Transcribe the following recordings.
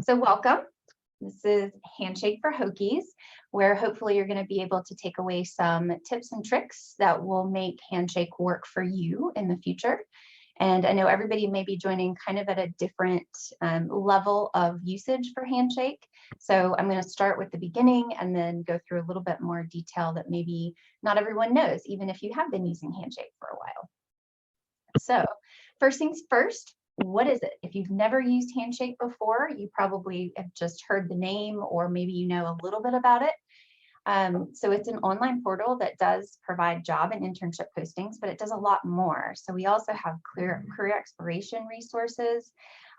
So welcome. This is Handshake for Hokies, where hopefully you're going to be able to take away some tips and tricks that will make Handshake work for you in the future. And I know everybody may be joining kind of at a different level of usage for Handshake. So I'm going to start with the beginning and then go through a little bit more detail that maybe not everyone knows, even if you have been using Handshake for a while. So first things first, what is it? If you've never used Handshake before, you probably have just heard the name or maybe you know a little bit about it. So it's an online portal that does provide job and internship postings, but it does a lot more. So we also have career exploration resources.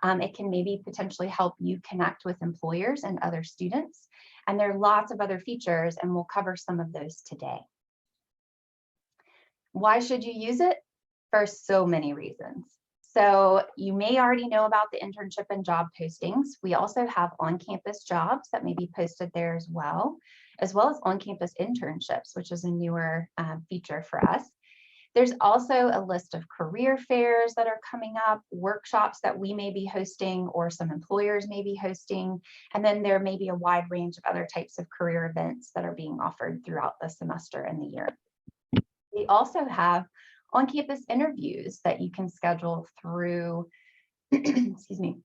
It can maybe potentially help you connect with employers and other students. And there are lots of other features, and we'll cover some of those today. Why should you use it? For so many reasons. So you may already know about the internship and job postings. We also have on-campus jobs that may be posted there as well as on-campus internships, which is a newer feature for us. There's also a list of career fairs that are coming up, workshops that we may be hosting or some employers may be hosting, and then there may be a wide range of other types of career events that are being offered throughout the semester and the year. We also have on-campus interviews that you can schedule through, excuse me,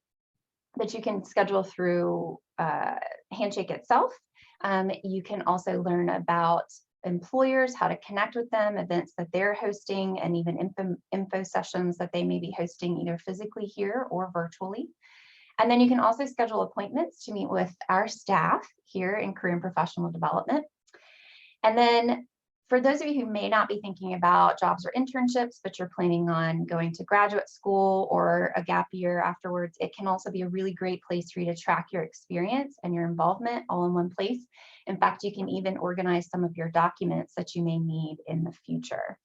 that you can schedule through Handshake itself. You can also learn about employers, how to connect with them, events that they're hosting, and even info sessions that they may be hosting either physically here or virtually. And then you can also schedule appointments to meet with our staff here in Career and Professional Development. And then for those of you who may not be thinking about jobs or internships, but you're planning on going to graduate school or a gap year afterwards, it can also be a really great place for you to track your experience and your involvement all in one place. In fact, you can even organize some of your documents that you may need in the future.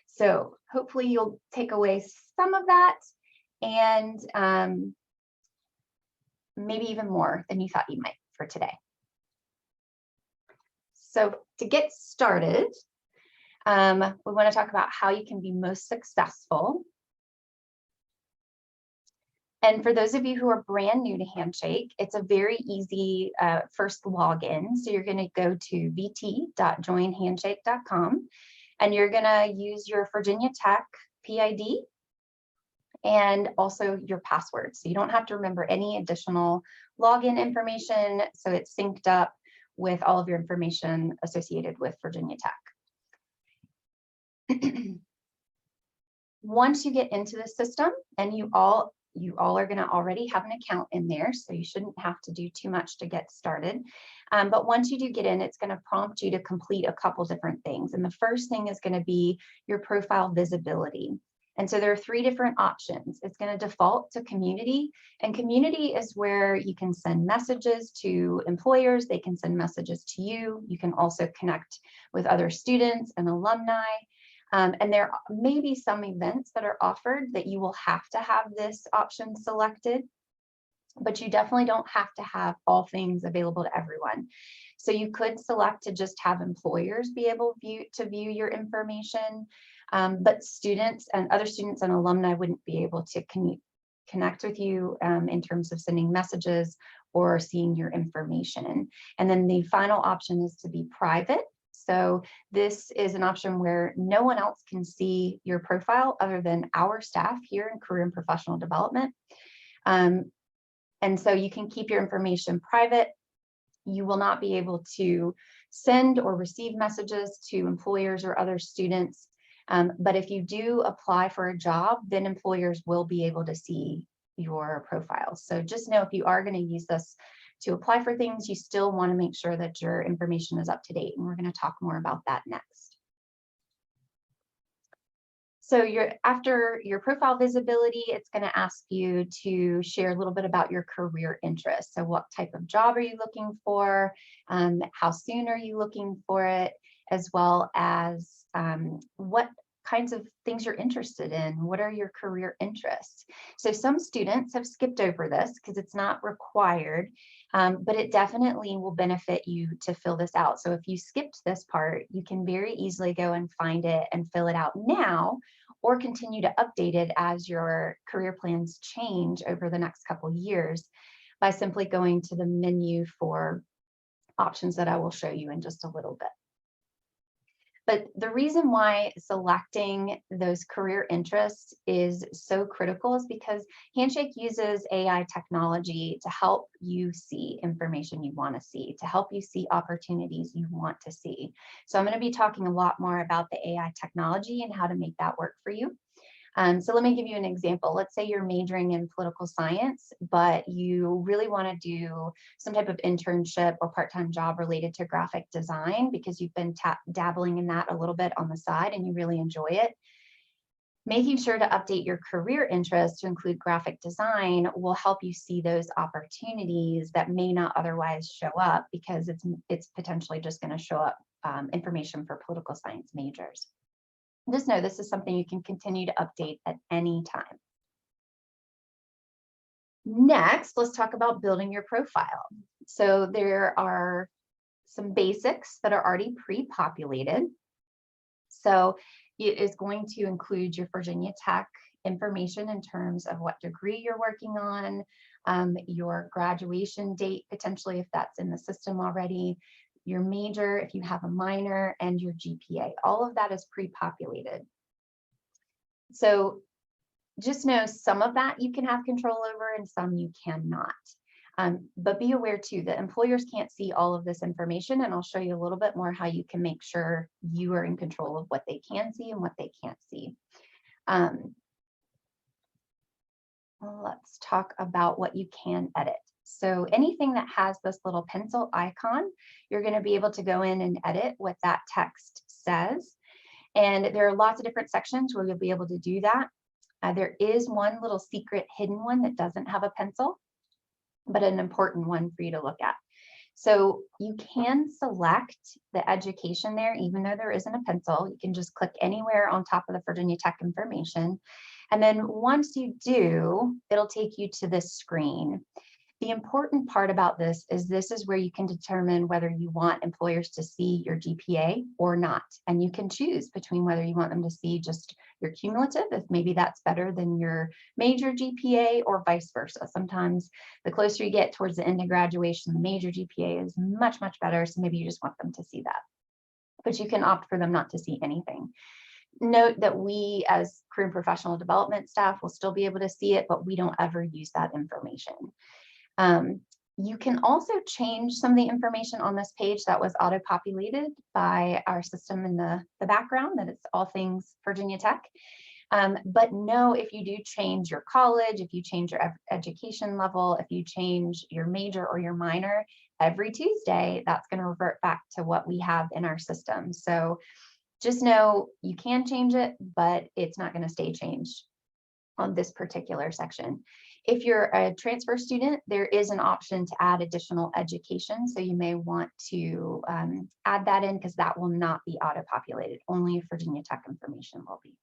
So hopefully you'll take away some of that and maybe even more than you thought you might for today. So to get started, we want to talk about how you can be most successful. And for those of you who are brand new to Handshake, it's a very easy first login. So you're going to go to vt.joinhandshake.com and you're going to use your Virginia Tech PID and also your password. So you don't have to remember any additional login information. So it's synced up with all of your information associated with Virginia Tech. Once you get into the system, and you all are going to already have an account in there, so you shouldn't have to do too much to get started. But once you do get in, it's going to prompt you to complete a couple different things. And the first thing is going to be your profile visibility. And so there are three different options. It's going to default to community, and community is where you can send messages to employers. They can send messages to you. You can also connect with other students and alumni. And there may be some events that are offered that you will have to have this option selected, but you definitely don't have to have all things available to everyone. So you could select to just have employers be able to view your information. But students and other students and alumni wouldn't be able to connect with you in terms of sending messages or seeing your information. And then the final option is to be private. So this is an option where no one else can see your profile other than our staff here in Career and Professional Development. And so you can keep your information private. You will not be able to send or receive messages to employers or other students. But if you do apply for a job, then employers will be able to see your profile. So just know if you are going to use this to apply for things, you still want to make sure that your information is up to date. And we're going to talk more about that next. So after your profile visibility, it's going to ask you to share a little bit about your career interests. So what type of job are you looking for? How soon are you looking for it? As well as what kinds of things you're interested in. What are your career interests? So some students have skipped over this because it's not required, but it definitely will benefit you to fill this out. So if you skipped this part, you can very easily go and find it and fill it out now, or continue to update it as your career plans change over the next couple years by simply going to the menu for options that I will show you in just a little bit. But the reason why selecting those career interests is so critical is because Handshake uses AI technology to help you see information you want to see, to help you see opportunities you want to see. So I'm going to be talking a lot more about the AI technology and how to make that work for you. So let me give you an example. Let's say you're majoring in political science, but you really want to do some type of internship or part-time job related to graphic design because you've been dabbling in that a little bit on the side and you really enjoy it. Making sure to update your career interests to include graphic design will help you see those opportunities that may not otherwise show up because it's potentially just going to show up information for political science majors. Just know this is something you can continue to update at any time. Next, let's talk about building your profile. So there are some basics that are already pre-populated. So it is going to include your Virginia Tech information in terms of what degree you're working on, your graduation date, potentially if that's in the system already, your major, if you have a minor, and your GPA. All of that is pre-populated. So just know some of that you can have control over and some you cannot. But be aware too that employers can't see all of this information, and I'll show you a little bit more how you can make sure you are in control of what they can see and what they can't see. Let's talk about what you can edit. So anything that has this little pencil icon, you're going to be able to go in and edit what that text says. And there are lots of different sections where you'll be able to do that. There is one little secret hidden one that doesn't have a pencil, but an important one for you to look at. So you can select the education there, even though there isn't a pencil. You can just click anywhere on top of the Virginia Tech information. And then once you do, it'll take you to this screen. The important part about this is where you can determine whether you want employers to see your GPA or not. And you can choose between whether you want them to see just your cumulative, if maybe that's better than your major GPA, or vice versa. Sometimes the closer you get towards the end of graduation, the major GPA is much, much better. So maybe you just want them to see that. But you can opt for them not to see anything. Note that we as career and professional development staff will still be able to see it, but we don't ever use that information. You can also change some of the information on this page that was auto-populated by our system in the background, that it's all things Virginia Tech. But know if you do change your college, if you change your education level, if you change your major or your minor, every Tuesday, that's going to revert back to what we have in our system. So just know you can change it, but it's not going to stay changed on this particular section. If you're a transfer student, there is an option to add additional education. So you may want to add that in because that will not be auto-populated. Only Virginia Tech information will be.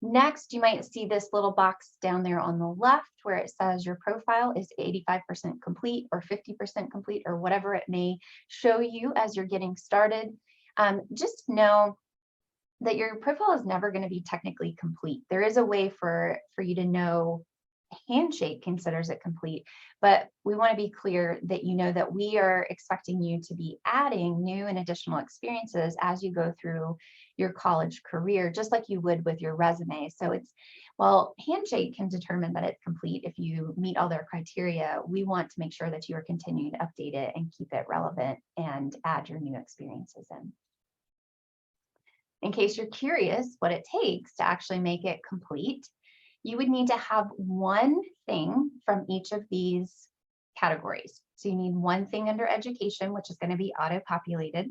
Next, you might see this little box down there on the left where it says your profile is 85% complete or 50% complete or whatever it may show you as you're getting started. Just know that your profile is never going to be technically complete. There is a way for you to know Handshake considers it complete, but we want to be clear that you know that we are expecting you to be adding new and additional experiences as you go through your college career, just like you would with your resume. So it's, while Handshake can determine that it's complete if you meet all their criteria, we want to make sure that you are continuing to update it and keep it relevant and add your new experiences in. In case you're curious what it takes to actually make it complete, you would need to have one thing from each of these categories. So you need one thing under education, which is going to be auto-populated.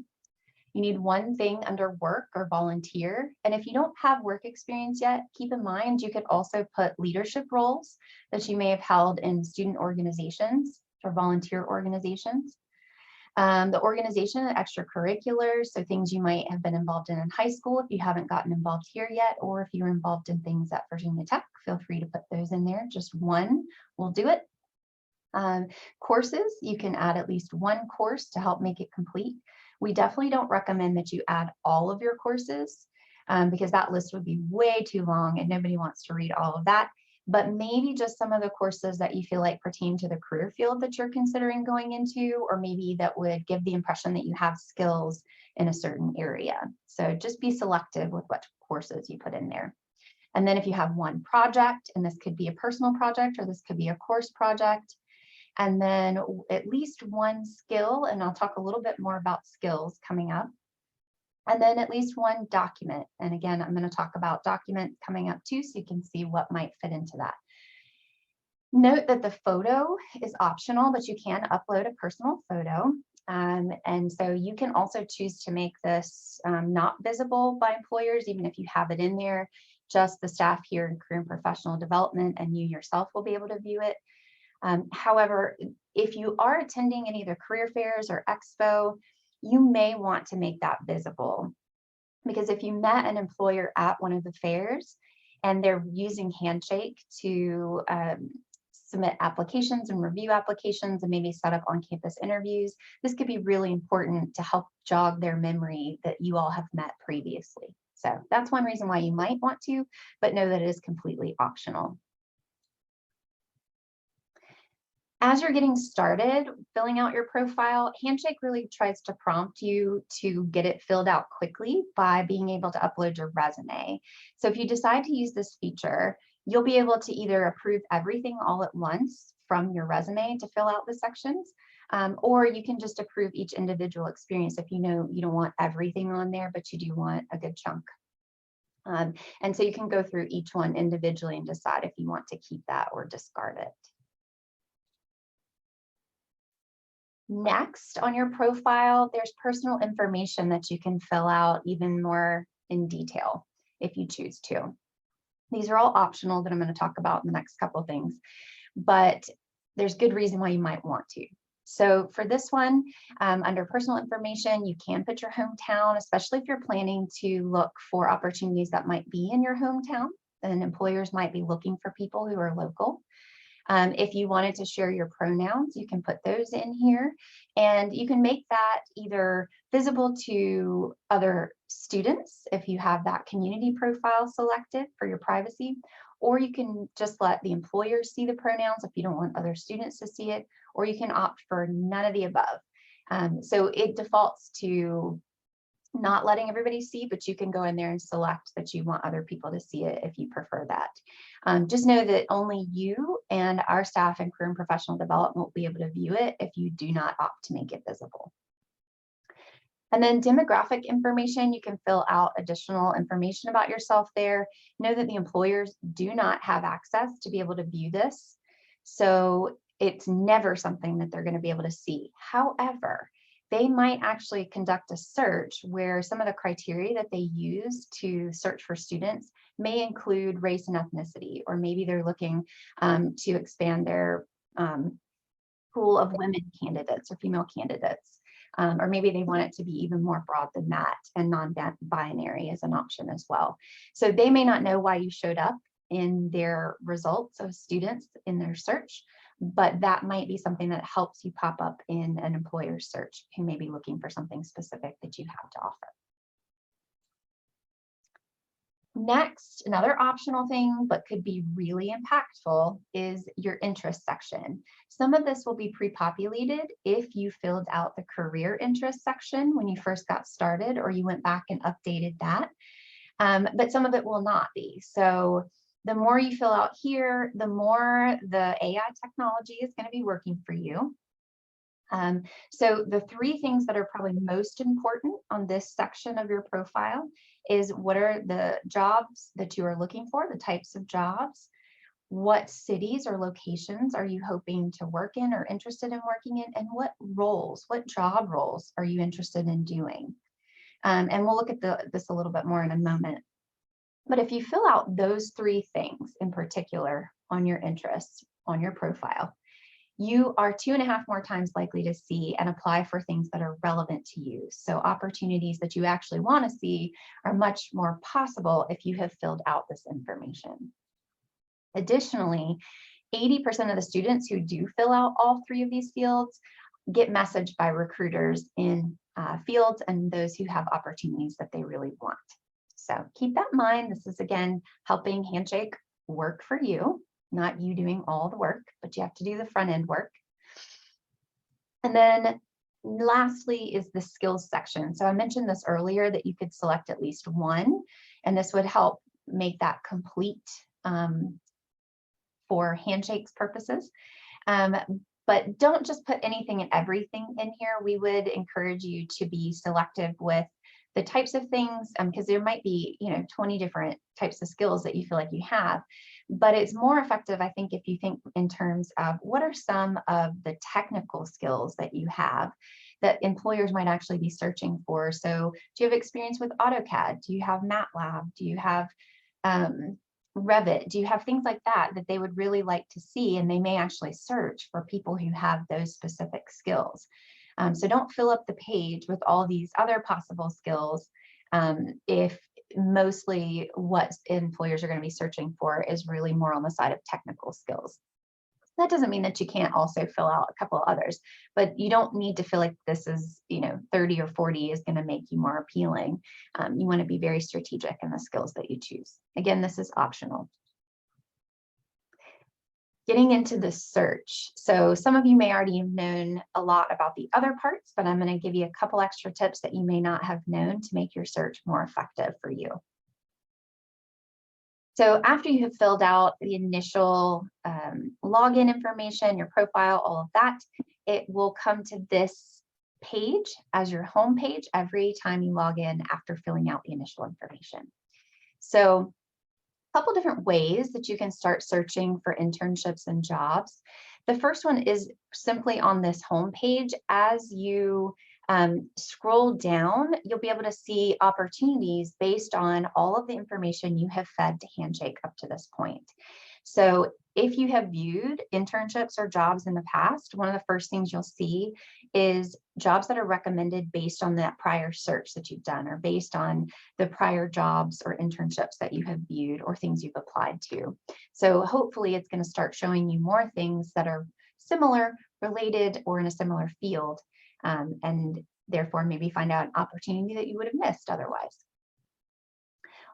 You need one thing under work or volunteer. And if you don't have work experience yet, keep in mind you could also put leadership roles that you may have held in student organizations or volunteer organizations. The organization and extracurriculars, so things you might have been involved in high school if you haven't gotten involved here yet, or if you're involved in things at Virginia Tech, feel free to put those in there. Just one will do it. Courses, you can add at least one course to help make it complete. We definitely don't recommend that you add all of your courses. because that list would be way too long and nobody wants to read all of that. But maybe just some of the courses that you feel like pertain to the career field that you're considering going into, or maybe that would give the impression that you have skills in a certain area. So just be selective with what courses you put in there. And then if you have one project, and this could be a personal project or this could be a course project, and then at least one skill, and I'll talk a little bit more about skills coming up. And then at least one document. And again, I'm going to talk about documents coming up too, so you can see what might fit into that. Note that the photo is optional, but you can upload a personal photo. And so you can also choose to make this not visible by employers, even if you have it in there. Just the staff here in career and professional development and you yourself will be able to view it. However, if you are attending any of the career fairs or expo, you may want to make that visible, because if you met an employer at one of the fairs and they're using Handshake to submit applications and review applications and maybe set up on-campus interviews, this could be really important to help jog their memory that you all have met previously. So that's one reason why you might want to, but know that it is completely optional. As you're getting started filling out your profile, Handshake really tries to prompt you to get it filled out quickly by being able to upload your resume. So if you decide to use this feature, you'll be able to either approve everything all at once from your resume to fill out the sections, or you can just approve each individual experience if you know you don't want everything on there, but you do want a good chunk. And so you can go through each one individually and decide if you want to keep that or discard it. Next, on your profile, there's personal information that you can fill out even more in detail if you choose to. These are all optional that I'm going to talk about in the next couple of things, but there's good reason why you might want to. So for this one, under personal information, you can put your hometown, especially if you're planning to look for opportunities that might be in your hometown. Then employers might be looking for people who are local. If you wanted to share your pronouns, you can put those in here, and you can make that either visible to other students if you have that community profile selected for your privacy, or you can just let the employer see the pronouns if you don't want other students to see it, or you can opt for none of the above. So it defaults to not letting everybody see, but you can go in there and select that you want other people to see it if you prefer that. Just know that only you and our staff in career and professional development will be able to view it if you do not opt to make it visible. And then demographic information, you can fill out additional information about yourself there. Know that the employers do not have access to be able to view this. So it's never something that they're going to be able to see. However, they might actually conduct a search where some of the criteria that they use to search for students may include race and ethnicity, or maybe they're looking to expand their pool of women candidates or female candidates, or maybe they want it to be even more broad than that, and non-binary is an option as well. So they may not know why you showed up in their results of students in their search, but that might be something that helps you pop up in an employer search who may be looking for something specific that you have to offer. Next, another optional thing, but could be really impactful, is your interest section. Some of this will be pre-populated if you filled out the career interest section when you first got started, or you went back and updated that, but some of it will not be. So the more you fill out here, the more the AI technology is going to be working for you. So the three things that are probably most important on this section of your profile is: what are the jobs that you are looking for, the types of jobs? What cities or locations are you hoping to work in or interested in working in? And what roles, what job roles are you interested in doing? And we'll look at this a little bit more in a moment. But if you fill out those three things in particular on your interests, on your profile, you are 2.5 more times likely to see and apply for things that are relevant to you. So opportunities that you actually want to see are much more possible if you have filled out this information. Additionally, 80% of the students who do fill out all three of these fields get messaged by recruiters in fields and those who have opportunities that they really want. So keep that in mind. This is, again, helping Handshake work for you, not you doing all the work, but you have to do the front end work. And then lastly is the skills section. So I mentioned this earlier that you could select at least one, and this would help make that complete for Handshake's purposes. But don't just put anything and everything in here. We would encourage you to be selective with the types of things, because there might be, 20 different types of skills that you feel like you have. But it's more effective, I think, if you think in terms of what are some of the technical skills that you have that employers might actually be searching for. So do you have experience with AutoCAD? Do you have MATLAB? Do you have Revit? Do you have things like that that they would really like to see? And they may actually search for people who have those specific skills. So don't fill up the page with all these other possible skills if mostly what employers are going to be searching for is really more on the side of technical skills. That doesn't mean that you can't also fill out a couple others, but you don't need to feel like this is, 30 or 40 is going to make you more appealing. You want to be very strategic in the skills that you choose. Again, this is optional. Getting into the search. So some of you may already have known a lot about the other parts, but I'm going to give you a couple extra tips that you may not have known to make your search more effective for you. So after you have filled out the initial login information, your profile, all of that, it will come to this page as your home page every time you log in after filling out the initial information. So a couple different ways that you can start searching for internships and jobs. The first one is simply on this home page. As you scroll down, you'll be able to see opportunities based on all of the information you have fed to Handshake up to this point. So if you have viewed internships or jobs in the past, one of the first things you'll see is jobs that are recommended based on that prior search that you've done, or based on the prior jobs or internships that you have viewed or things you've applied to. So hopefully it's going to start showing you more things that are similar, related, or in a similar field, and therefore maybe find out an opportunity that you would have missed otherwise.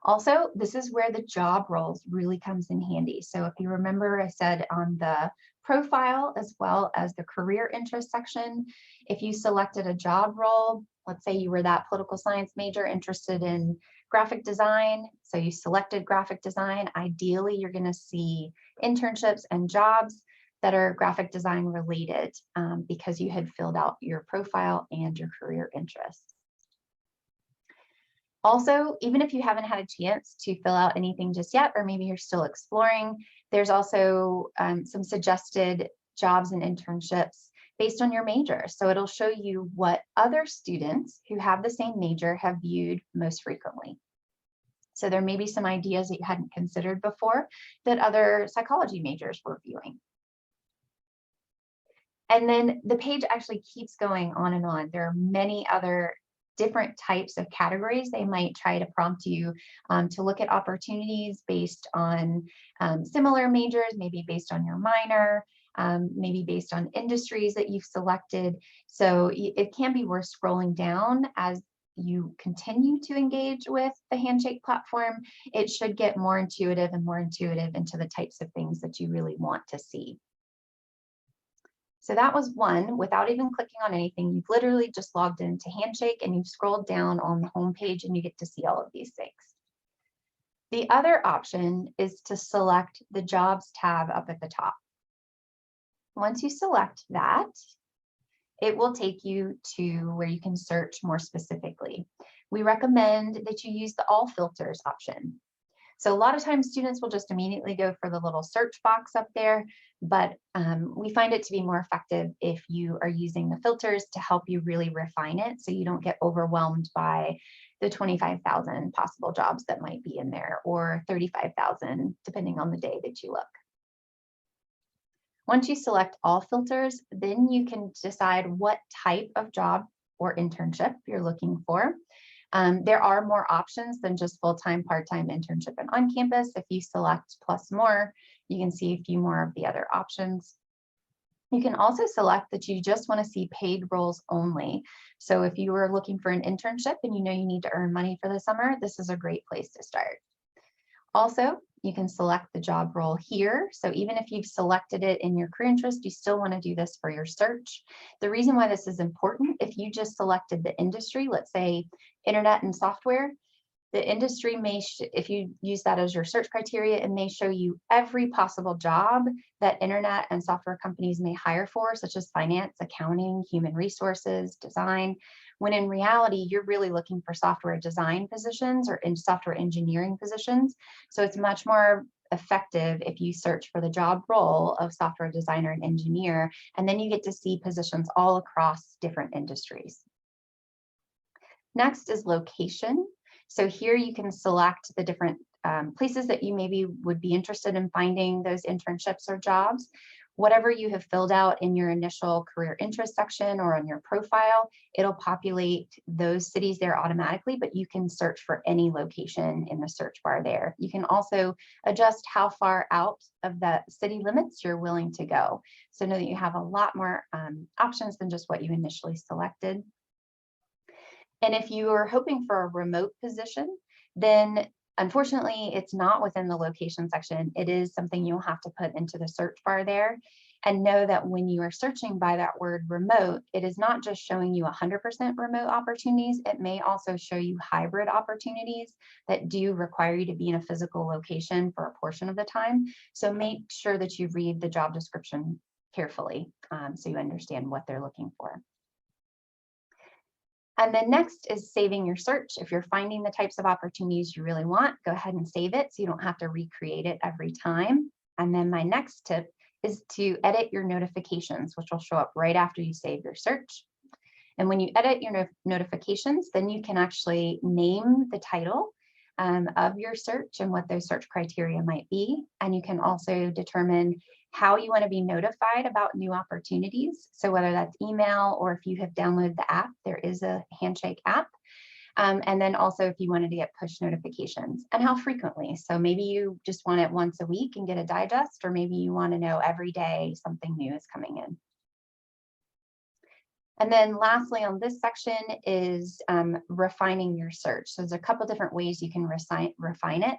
Also, this is where the job roles really comes in handy. So if you remember, I said on the profile as well as the career interest section, if you selected a job role, let's say you were that political science major interested in graphic design, so you selected graphic design, ideally you're going to see internships and jobs that are graphic design related because you had filled out your profile and your career interests. Also, even if you haven't had a chance to fill out anything just yet, or maybe you're still exploring, there's also some suggested jobs and internships based on your major. So it'll show you what other students who have the same major have viewed most frequently. So there may be some ideas that you hadn't considered before that other psychology majors were viewing. And then the page actually keeps going on and on. There are many other different types of categories. They might try to prompt you to look at opportunities based on similar majors, maybe based on your minor, maybe based on industries that you've selected. So it can be worth scrolling down as you continue to engage with the Handshake platform. It should get more intuitive and more intuitive into the types of things that you really want to see. So that was one. Without even clicking on anything, you've literally just logged into Handshake and you've scrolled down on the home page and you get to see all of these things. The other option is to select the Jobs tab up at the top. Once you select that, it will take you to where you can search more specifically. We recommend that you use the All Filters option. So a lot of times students will just immediately go for the little search box up there, but we find it to be more effective if you are using the filters to help you really refine it so you don't get overwhelmed by the 25,000 possible jobs that might be in there, or 35,000 depending on the day that you look. Once you select all filters, then you can decide what type of job or internship you're looking for. There are more options than just full-time, part-time, internship, and on-campus. If you select plus more, you can see a few more of the other options. You can also select that you just want to see paid roles only. So if you were looking for an internship and you know you need to earn money for the summer, this is a great place to start. Also, you can select the job role here. So even if you've selected it in your career interest, you still want to do this for your search. The reason why this is important, if you just selected the industry, let's say internet and software, the industry may, if you use that as your search criteria, it may show you every possible job that internet and software companies may hire for, such as finance, accounting, human resources, design, when in reality, you're really looking for software design positions or in software engineering positions. So it's much more effective if you search for the job role of software designer and engineer, and then you get to see positions all across different industries. Next is location. So here you can select the different places that you maybe would be interested in finding those internships or jobs. Whatever you have filled out in your initial career interest section or on your profile, it'll populate those cities there automatically, but you can search for any location in the search bar there. You can also adjust how far out of the city limits you're willing to go. So know that you have a lot more options than just what you initially selected. And if you are hoping for a remote position, then unfortunately, it's not within the location section. It is something you'll have to put into the search bar there. And know that when you are searching by that word remote, it is not just showing you 100% remote opportunities. It may also show you hybrid opportunities that do require you to be in a physical location for a portion of the time. So make sure that you read the job description carefully so you understand what they're looking for. And then next is saving your search. If you're finding the types of opportunities you really want, go ahead and save it so you don't have to recreate it every time. And then my next tip is to edit your notifications, which will show up right after you save your search. And when you edit your notifications, then you can actually name the title of your search and what those search criteria might be. And you can also determine how you want to be notified about new opportunities. So whether that's email or if you have downloaded the app, there is a Handshake app. And then also if you wanted to get push notifications and how frequently. So maybe you just want it once a week and get a digest, or maybe you want to know every day something new is coming in. And then lastly on this section is refining your search. So there's a couple different ways you can refine it.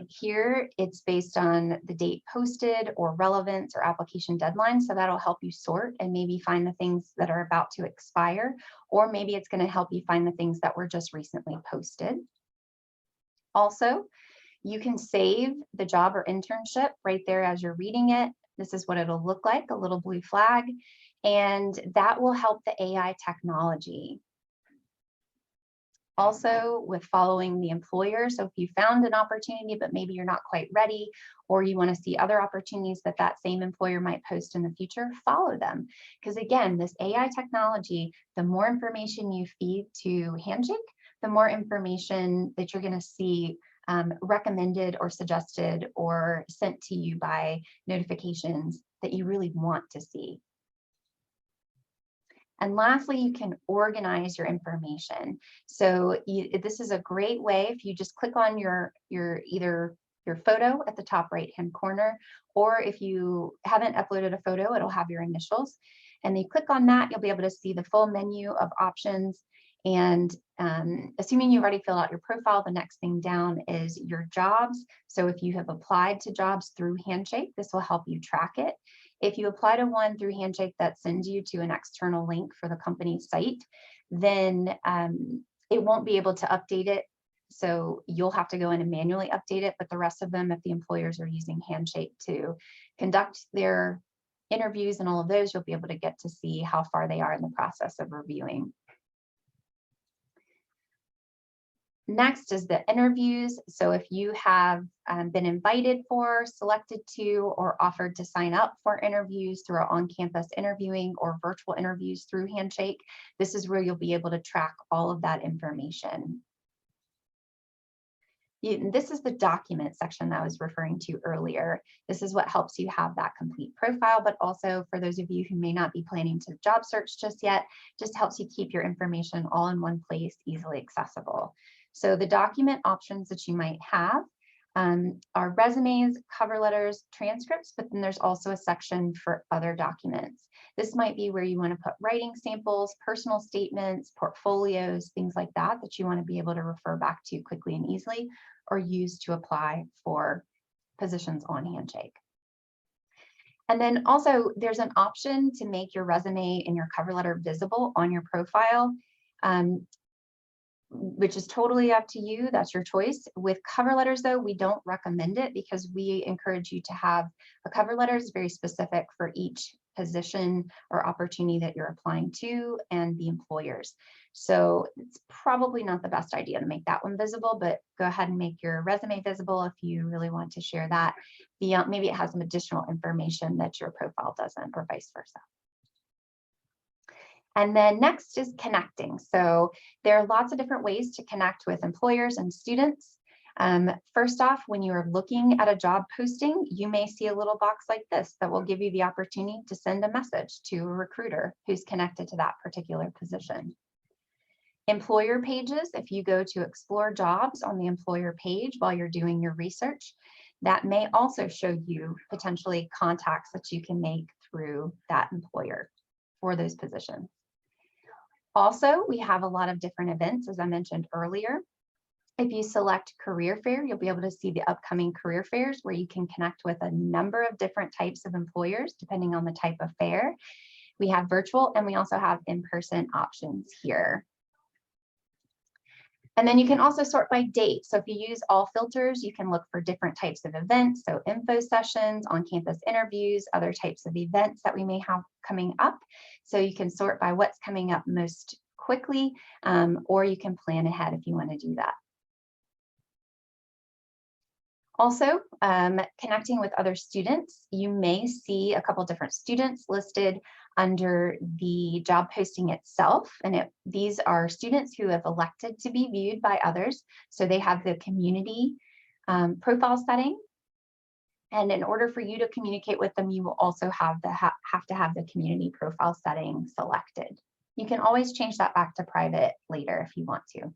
Here, it's based on the date posted or relevance or application deadline. So that'll help you sort and maybe find the things that are about to expire, or maybe it's going to help you find the things that were just recently posted. Also, you can save the job or internship right there as you're reading it. This is what it'll look like, a little blue flag, and that will help the AI technology. Also with following the employer. So if you found an opportunity, but maybe you're not quite ready, or you want to see other opportunities that that same employer might post in the future, follow them. Because again, this AI technology, the more information you feed to Handshake, the more information that you're going to see recommended or suggested or sent to you by notifications that you really want to see. And lastly, you can organize your information. So this is a great way if you just click on either your photo at the top right-hand corner, or if you haven't uploaded a photo, it'll have your initials. And then you click on that, you'll be able to see the full menu of options. And assuming you've already filled out your profile, the next thing down is your jobs. So if you have applied to jobs through Handshake, this will help you track it. If you apply to one through Handshake that sends you to an external link for the company's site, then it won't be able to update it. So you'll have to go in and manually update it. But the rest of them, if the employers are using Handshake to conduct their interviews and all of those, you'll be able to get to see how far they are in the process of reviewing. Next is the interviews. So if you have been invited for, selected to, or offered to sign up for interviews through our on-campus interviewing or virtual interviews through Handshake, this is where you'll be able to track all of that information. This is the document section that I was referring to earlier. This is what helps you have that complete profile, but also for those of you who may not be planning to job search just yet, just helps you keep your information all in one place, easily accessible. So the document options that you might have, are resumes, cover letters, transcripts, but then there's also a section for other documents. This might be where you want to put writing samples, personal statements, portfolios, things like that, that you want to be able to refer back to quickly and easily, or use to apply for positions on Handshake. And then also there's an option to make your resume and your cover letter visible on your profile, which is totally up to you. That's your choice. With cover letters though, we don't recommend it because we encourage you to have a cover letter is very specific for each position or opportunity that you're applying to and the employers. So it's probably not the best idea to make that one visible, but go ahead and make your resume visible if you really want to share that. Beyond, maybe it has some additional information that your profile doesn't, or vice versa. And then next is connecting. So there are lots of different ways to connect with employers and students. First off, when you are looking at a job posting, you may see a little box like this that will give you the opportunity to send a message to a recruiter who's connected to that particular position. Employer pages, if you go to explore jobs on the employer page while you're doing your research, that may also show you potentially contacts that you can make through that employer for those positions. Also, we have a lot of different events, as I mentioned earlier. If you select career fair, you'll be able to see the upcoming career fairs where you can connect with a number of different types of employers, depending on the type of fair. We have virtual and we also have in-person options here. And then you can also sort by date. So if you use all filters, you can look for different types of events. So info sessions, on-campus interviews, other types of events that we may have coming up. So you can sort by what's coming up most quickly, or you can plan ahead if you want to do that. Also, connecting with other students, you may see a couple different students listed under the job posting itself. And these are students who have elected to be viewed by others. So they have the community profile setting. And in order for you to communicate with them, you will also have to have the community profile setting selected. You can always change that back to private later if you want to.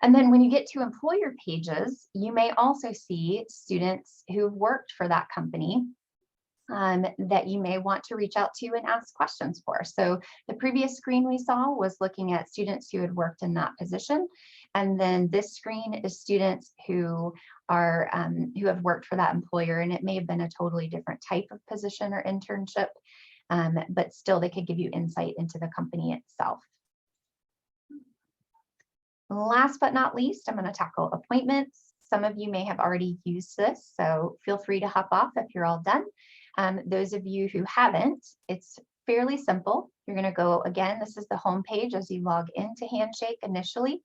And then when you get to employer pages, you may also see students who've worked for that company that you may want to reach out to and ask questions for. So the previous screen we saw was looking at students who had worked in that position. And then this screen is students who are who have worked for that employer, and it may have been a totally different type of position or internship, but still they could give you insight into the company itself. Last but not least, I'm going to tackle appointments. Some of you may have already used this, so feel free to hop off if you're all done. Those of you who haven't, it's fairly simple. You're going to go, again, this is the home page as you log into Handshake initially.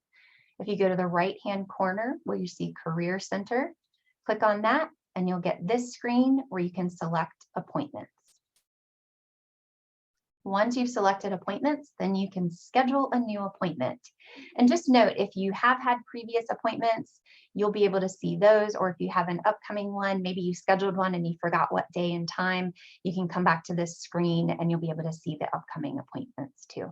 If you go to the right-hand corner where you see Career Center, click on that and you'll get this screen where you can select appointments. Once you've selected appointments, then you can schedule a new appointment. And just note, if you have had previous appointments, you'll be able to see those, or if you have an upcoming one, maybe you scheduled one and you forgot what day and time, you can come back to this screen and you'll be able to see the upcoming appointments too.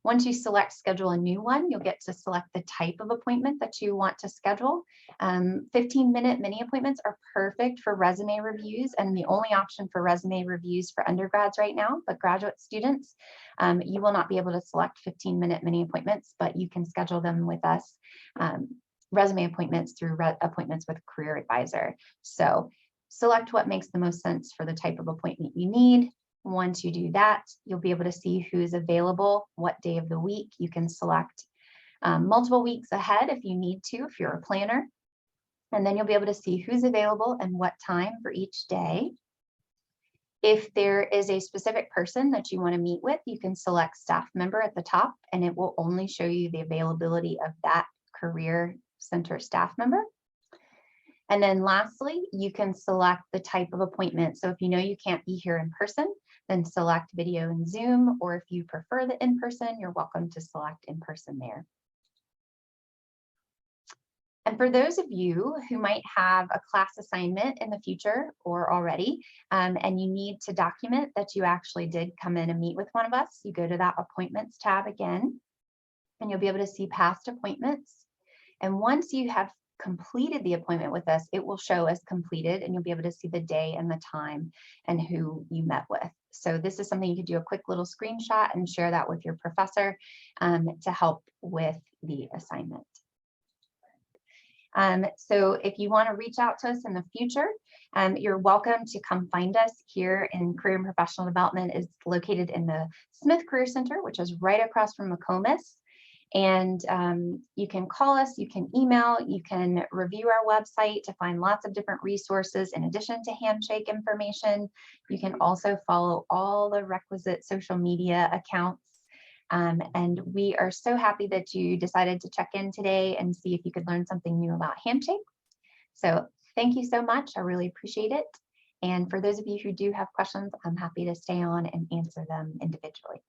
Once you select schedule a new one, you'll get to select the type of appointment that you want to schedule. 15-minute mini appointments are perfect for resume reviews and the only option for resume reviews for undergrads right now, but graduate students, you will not be able to select 15-minute mini appointments, but you can schedule them with us, resume appointments through appointments with Career Advisor. So select what makes the most sense for the type of appointment you need. Once you do that, you'll be able to see who's available, what day of the week. You can select multiple weeks ahead if you need to, if you're a planner. And then you'll be able to see who's available and what time for each day. If there is a specific person that you want to meet with, you can select staff member at the top, and it will only show you the availability of that Career Center staff member. And then lastly, you can select the type of appointment. So if you know you can't be here in person, then select video and Zoom, or if you prefer the in-person, you're welcome to select in-person there. And for those of you who might have a class assignment in the future or already, and you need to document that you actually did come in and meet with one of us, you go to that appointments tab again, and you'll be able to see past appointments. And once you have completed the appointment with us, it will show as completed and you'll be able to see the day and the time and who you met with. So this is something you could do a quick little screenshot and share that with your professor to help with the assignment. So if you want to reach out to us in the future, you're welcome to come find us here in Career and Professional Development. Is located in the Smith Career Center, which is right across from McComas. And you can call us, you can email, you can review our website to find lots of different resources in addition to Handshake information. You can also follow all the requisite social media accounts. And we are so happy that you decided to check in today and see if you could learn something new about Handshake. So thank you so much. I really appreciate it. And for those of you who do have questions, I'm happy to stay on and answer them individually.